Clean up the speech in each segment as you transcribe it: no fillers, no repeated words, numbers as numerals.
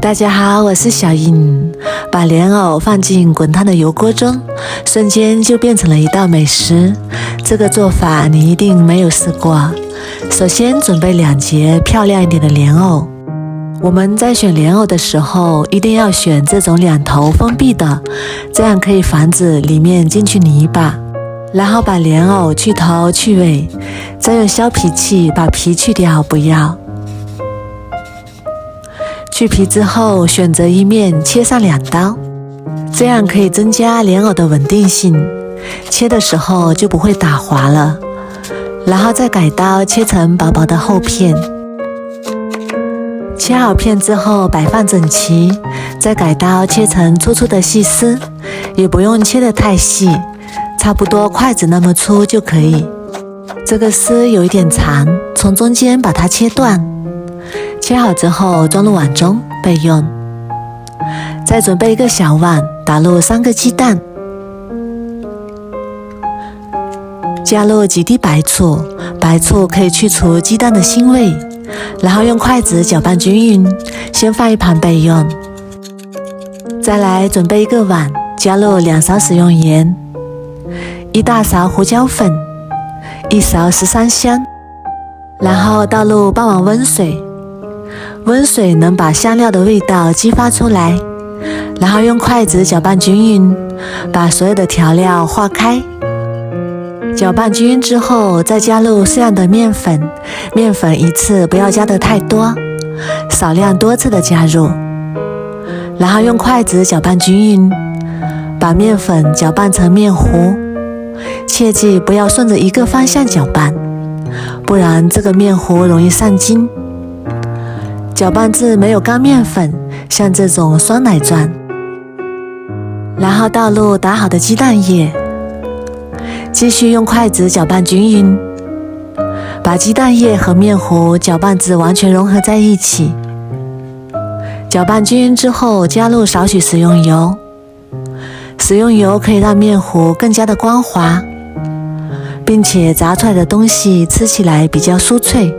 大家好，我是小颖。把莲藕放进滚烫的油锅中，瞬间就变成了一道美食。这个做法你一定没有试过。首先准备2节漂亮一点的莲藕。我们在选莲藕的时候，一定要选这种2头封闭的，这样可以防止里面进去泥巴。然后把莲藕去头去尾，再用削皮器把皮去掉，不要。去皮之后，选择一面切上2刀，这样可以增加莲藕的稳定性，切的时候就不会打滑了。然后再改刀切成薄薄的厚片，切好片之后摆放整齐，再改刀切成粗粗的细丝，也不用切得太细，差不多筷子那么粗就可以。这个丝有一点长，从中间把它切断。切好之后装入碗中备用。再准备一个小碗，打入3个鸡蛋，加入几滴白醋，白醋可以去除鸡蛋的腥味。然后用筷子搅拌均匀，先放一旁备用。再来准备一个碗，加入2勺食用盐，1大勺胡椒粉，1勺十三香，然后倒入半碗温水。温水能把香料的味道激发出来，然后用筷子搅拌均匀，把所有的调料化开。搅拌均匀之后，再加入适量的面粉，面粉一次不要加得太多，少量多次的加入。然后用筷子搅拌均匀，把面粉搅拌成面糊，切记不要顺着一个方向搅拌，不然这个面糊容易上筋。搅拌至没有干面粉，像这种酸奶状，然后倒入打好的鸡蛋液，继续用筷子搅拌均匀，把鸡蛋液和面糊搅拌至完全融合在一起。搅拌均匀之后，加入少许食用油，食用油可以让面糊更加的光滑，并且炸出来的东西吃起来比较酥脆。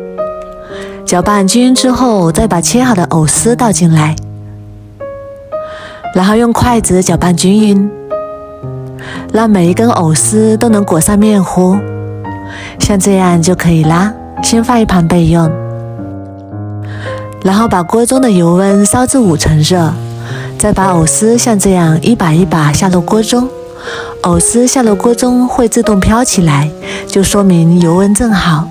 搅拌均匀之后，再把切好的藕丝倒进来，然后用筷子搅拌均匀，让每一根藕丝都能裹上面糊，像这样就可以啦。先放一旁备用。然后把锅中的油温烧至5成热，再把藕丝像这样一把一把下入锅中。藕丝下入锅中会自动飘起来，就说明油温正好。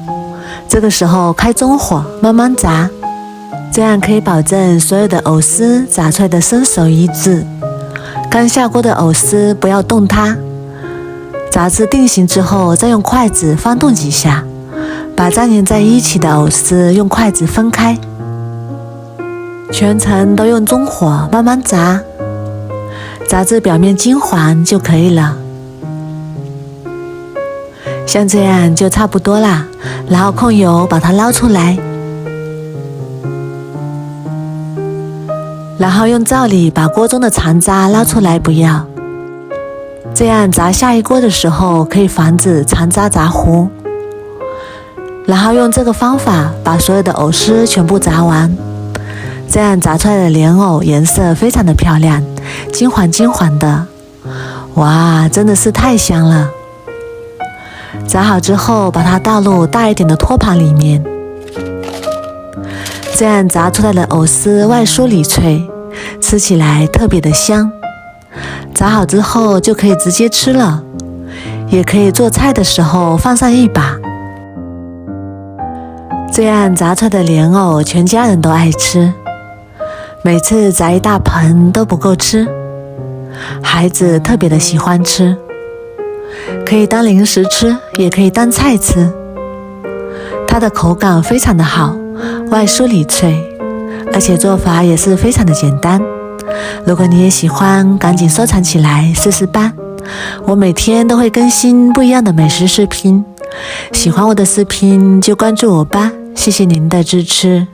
这个时候开中火慢慢炸，这样可以保证所有的藕丝炸出来的生熟一致。刚下锅的藕丝不要动它，炸至定型之后，再用筷子翻动几下，把粘连在一起的藕丝用筷子分开。全程都用中火慢慢炸，炸至表面金黄就可以了。像这样就差不多啦，然后控油把它捞出来，然后用罩里把锅中的残渣捞出来不要，这样炸下一锅的时候可以防止残渣炸糊。然后用这个方法把所有的藕丝全部炸完，这样炸出来的莲藕颜色非常的漂亮，金黄金黄的，哇，真的是太香了。炸好之后，把它倒入大一点的托盘里面，这样炸出来的藕丝外酥里脆，吃起来特别的香。炸好之后就可以直接吃了，也可以做菜的时候放上一把。这样炸出来的莲藕全家人都爱吃，每次炸一大盆都不够吃，孩子特别的喜欢吃。可以当零食吃，也可以当菜吃。它的口感非常的好，外酥里脆，而且做法也是非常的简单。如果你也喜欢，赶紧收藏起来试试吧。我每天都会更新不一样的美食视频，喜欢我的视频就关注我吧，谢谢您的支持。